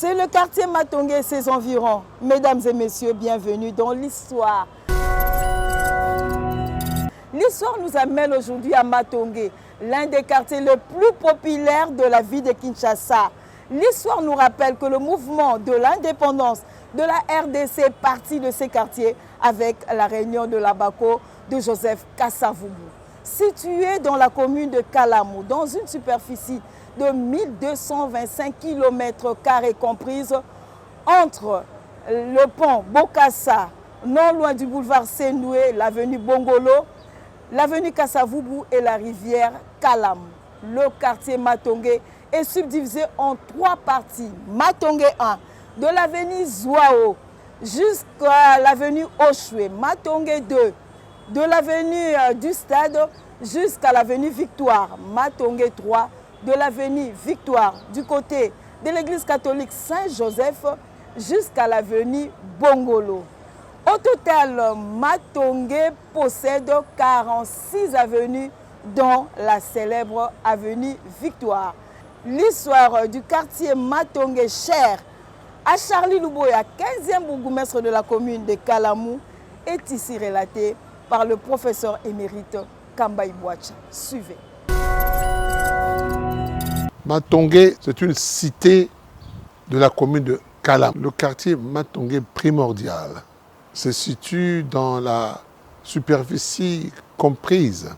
C'est le quartier Matongé et ses environs. Mesdames et messieurs, bienvenue dans l'histoire. L'histoire nous amène aujourd'hui à Matongé, l'un des quartiers les plus populaires de la ville de Kinshasa. L'histoire nous rappelle que le mouvement de l'indépendance de la RDC est parti de ces quartiers avec la réunion de l'Abaco de Joseph Kasavubu. Situé dans la commune de Kalamu, dans une superficie de 1225 km² comprise entre le pont Bokassa, non loin du boulevard Sendoué, l'avenue Bongolo, l'avenue Kasavubu et la rivière Kalamu. Le quartier Matongé est subdivisé en 3 parties. Matongé 1, de l'avenue Zouao jusqu'à l'avenue Oshwe. Matongé 2, de l'avenue du Stade jusqu'à l'avenue Victoire. Matongé 3, de l'avenue Victoire du côté de l'église catholique Saint-Joseph jusqu'à l'avenue Bongolo. Au total, Matongé possède 46 avenues, dont la célèbre avenue Victoire. L'histoire du quartier Matongé, cher à Charlie Louboya, 15e bourgmestre de la commune de Kalamu, est ici relatée par le professeur émérite Kamba Ibouacha. Suivez. Matongé, c'est une cité de la commune de Kalamu. Le quartier Matongé primordial se situe dans la superficie comprise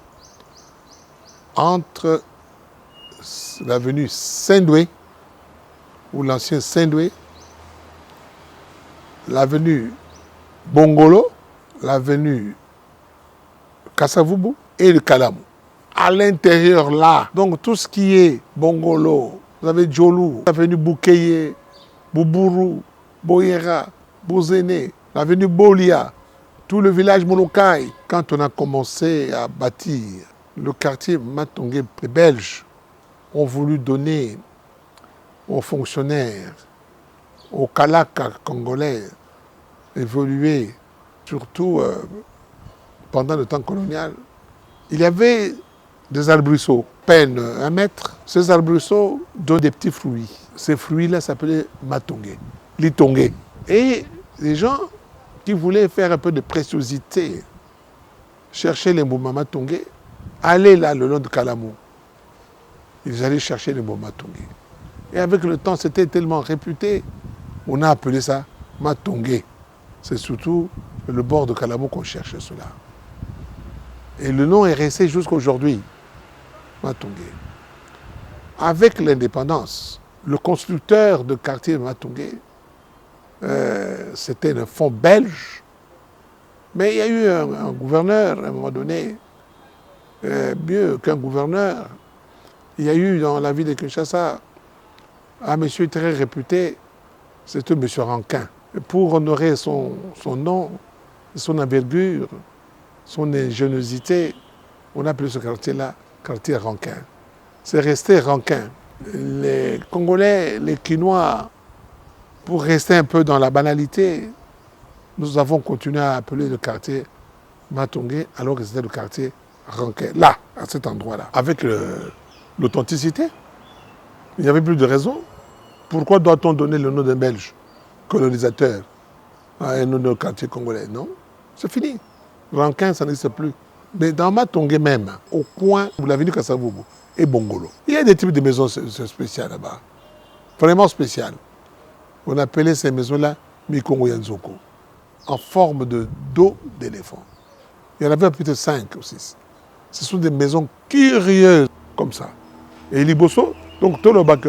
entre l'avenue Sendoué, ou l'ancien Sendoué, l'avenue Bongolo, l'avenue Kasavubu et le Kalamu. À l'intérieur là, donc tout ce qui est Bongolo, vous avez Djolou, l'avenue Boukeye, Boubourou, Boyera, Bozene, l'avenue Bolia, tout le village Molokai. Quand on a commencé à bâtir le quartier Matongé, les Belges ont voulu donner aux fonctionnaires, aux Kalaka congolais, évoluer, surtout pendant le temps colonial. Il y avait des arbrisseaux, peine 1 mètre. Ces arbrisseaux donnent des petits fruits. Ces fruits-là s'appelaient Matongé, Litongé. Et les gens qui voulaient faire un peu de préciosité, chercher les mots Matongé, allaient là le long de Kalamu. Ils allaient chercher les mots Matongé. Et avec le temps, c'était tellement réputé, on a appelé ça Matongé. C'est surtout le bord de Kalamu qu'on cherchait cela. Et le nom est resté jusqu'à aujourd'hui, Matongé. Avec l'indépendance, le constructeur de quartier Matongé, c'était un fonds belge, mais il y a eu un gouverneur, à un moment donné, mieux qu'un gouverneur. Il y a eu dans la ville de Kinshasa un monsieur très réputé, c'était M. Rankin. Et pour honorer son nom, son envergure, son ingéniosité, on a appelé ce quartier-là quartier Rankin. C'est resté Rankin. Les Congolais, les Quinois, pour rester un peu dans la banalité, nous avons continué à appeler le quartier Matongé alors que c'était le quartier Rankin. Là, à cet endroit-là. Avec l'authenticité, il n'y avait plus de raison. Pourquoi doit-on donner le nom d'un Belge colonisateur à un nom de quartier congolais? Non, c'est fini. Rankin, ça n'existe plus. Mais dans Matongé même, au coin de l'avenue Kasavubu et Bongolo, il y a des types de maisons spéciales là-bas. Vraiment spéciales. On appelait ces maisons-là Mikongo Yanzoko, en forme de dos d'éléphant. Il y en avait peut-être 5 ou 6. Ce sont des maisons curieuses, comme ça. Et Liboso, donc tout le bac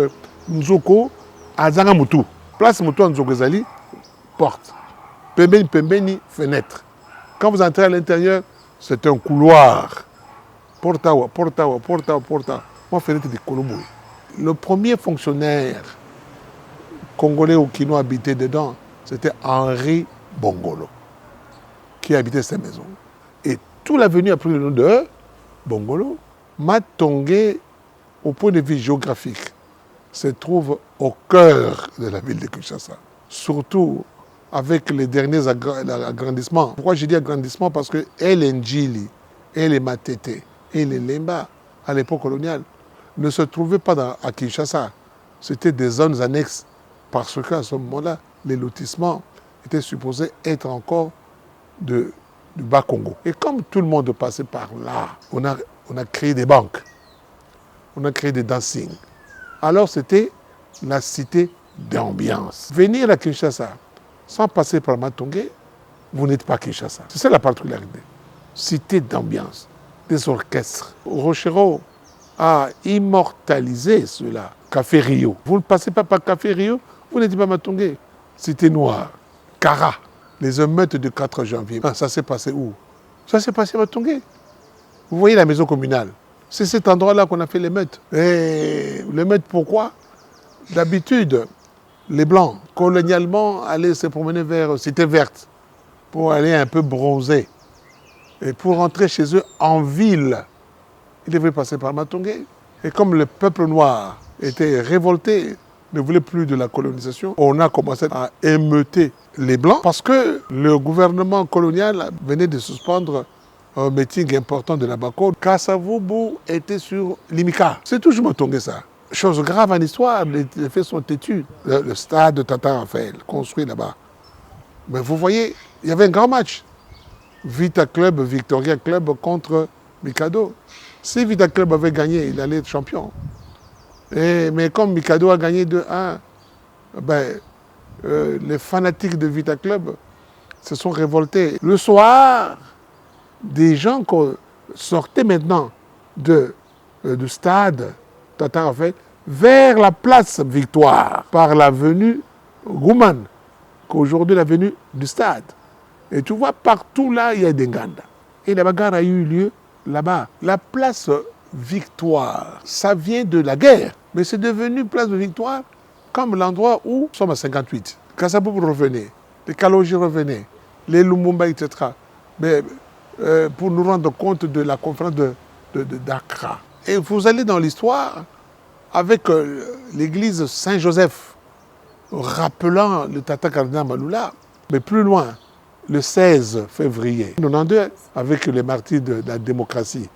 Nzoko, Azanga Moutou. Place Moutou Nzoko Zali, porte. Pembeni, fenêtre. Quand vous entrez à l'intérieur, c'est un couloir. Porta. Moi, fenêtre de Colombo. Le premier fonctionnaire congolais ou quinois habité dedans, c'était Henri Bongolo, qui habitait cette maison. Et toute l'avenue a pris le nom de Bongolo. Matongé, au point de vue géographique, se trouve au cœur de la ville de Kinshasa. Surtout avec les derniers agrandissements. Pourquoi je dis agrandissement? Parce que les Ndjili, les Matete, et les Lemba, à l'époque coloniale, ne se trouvaient pas à Kinshasa. C'était des zones annexes Parce qu'à ce moment-là, les lotissements étaient supposés être encore du Bas-Congo. Et comme tout le monde passait par là, on a créé des banques, on a créé des dancing. Alors c'était la cité d'ambiance. Venir à Kinshasa sans passer par Matongé, vous n'êtes pas Kinshasa. C'est ça la particularité. Cité d'ambiance, des orchestres. Rochero a immortalisé cela. Café Rio. Vous ne passez pas par Café Rio, vous n'êtes pas Matongé. Cité noire. Kara. Les émeutes du 4 janvier. Ah, ça s'est passé où? Ça s'est passé à Matongé. Vous voyez la maison communale. C'est cet endroit-là qu'on a fait l'émeute. Et l'émeute, pourquoi? D'habitude, les Blancs, colonialement, allaient se promener vers Cité Verte pour aller un peu bronzer. Et pour rentrer chez eux en ville, ils devaient passer par Matongé. Et comme le peuple noir était révolté, ne voulait plus de la colonisation, on a commencé à émeuter les Blancs parce que le gouvernement colonial venait de suspendre un meeting important de la Bako. Kasavubu était sur Limika. C'est toujours Matongé ça. Chose grave en histoire, les faits sont têtus. Le stade de Tata Raphaël, construit là-bas. Mais vous voyez, il y avait un grand match. Vita Club, Victoria Club contre Mikado. Si Vita Club avait gagné, il allait être champion. Mais comme Mikado a gagné 2-1, les fanatiques de Vita Club se sont révoltés. Le soir, des gens sortaient maintenant du stade Tata Raphaël vers la place Victoire par l'avenue Gouman, qu'aujourd'hui l'avenue du stade. Et tu vois, partout là, il y a des Nganda. Et la bagarre a eu lieu là-bas. La place Victoire, ça vient de la guerre. Mais c'est devenu place de Victoire comme l'endroit où nous sommes à 58. Kasavubu revenait, les Kaloji revenaient, les Lumumba, etc. Mais pour nous rendre compte de la conférence d'Accra. Et vous allez dans l'histoire avec l'église Saint-Joseph, rappelant le Tata Kardinal Maloula, mais plus loin, le 16 février 1992, avec les martyrs de la démocratie.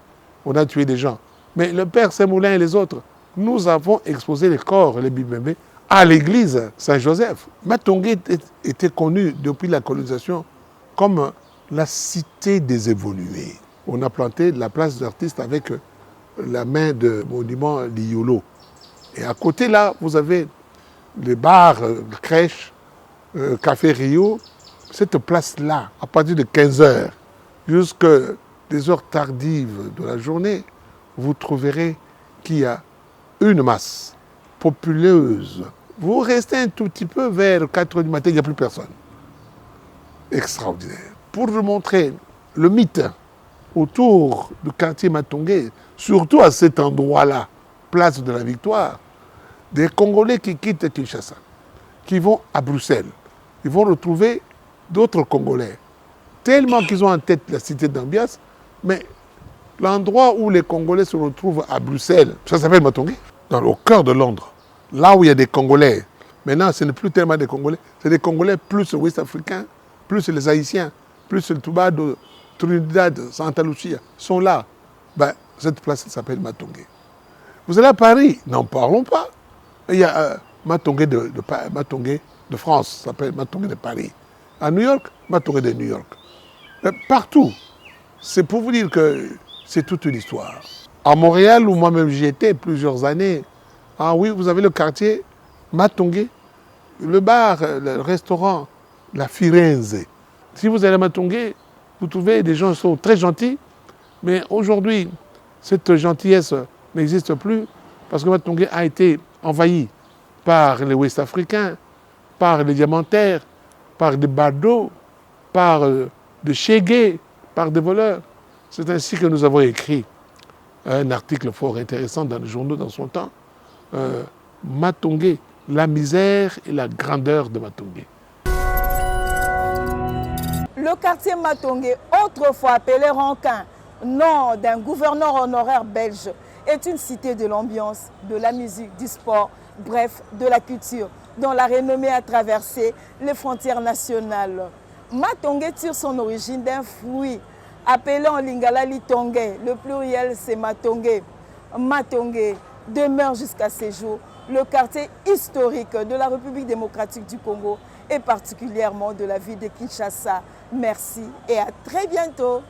On a tué des gens. Mais le père Saint-Moulin et les autres, nous avons exposé les corps, les bibémés, à l'église Saint-Joseph. Matongé était connu depuis la colonisation comme la cité des évolués. On a planté la place d'artistes avec la main de monument Liolo. Et à côté là, vous avez les bars, crèches, Café Rio. Cette place-là, à partir de 15h jusqu'à des heures tardives de la journée, vous trouverez qu'il y a une masse populeuse. Vous restez un tout petit peu vers 4h du matin, il n'y a plus personne. Extraordinaire. Pour vous montrer le mythe autour du quartier Matongé, surtout à cet endroit-là, place de la Victoire, des Congolais qui quittent Kinshasa, qui vont à Bruxelles, ils vont retrouver d'autres Congolais, tellement qu'ils ont en tête la cité d'ambiance, mais l'endroit où les Congolais se retrouvent à Bruxelles, ça s'appelle Matongé, au cœur de Londres, là où il y a des Congolais. Maintenant, ce n'est plus tellement des Congolais, c'est des Congolais plus ouest-africains, plus les Haïtiens, plus le Toubado, Trinidad, Santa Lucia, sont là. Cette place s'appelle Matongé. Vous allez à Paris, n'en parlons pas. Il y a Matongé de France, ça s'appelle Matongé de Paris. À New York, Matongé de New York. Partout. C'est pour vous dire que c'est toute une histoire. À Montréal, où moi-même j'y étais plusieurs années, ah oui, vous avez le quartier Matongé, le bar, le restaurant, la Firenze. Si vous allez à Matongé, vous trouvez des gens qui sont très gentils, mais aujourd'hui, cette gentillesse n'existe plus parce que Matongé a été envahi par les Ouest-Africains, par les diamantaires, par des badauds, par des chégués, par des voleurs. C'est ainsi que nous avons écrit un article fort intéressant dans les journaux dans son temps. Matongé, la misère et la grandeur de Matongé. Le quartier Matongé, autrefois appelé Rankin, nom d'un gouverneur honoraire belge, est une cité de l'ambiance, de la musique, du sport, bref, de la culture, dont la renommée a traversé les frontières nationales. Matongé tire son origine d'un fruit appelé en lingala litongé. Le pluriel c'est Matongé. Matongé demeure jusqu'à ces jours le quartier historique de la République démocratique du Congo et particulièrement de la ville de Kinshasa. Merci et à très bientôt.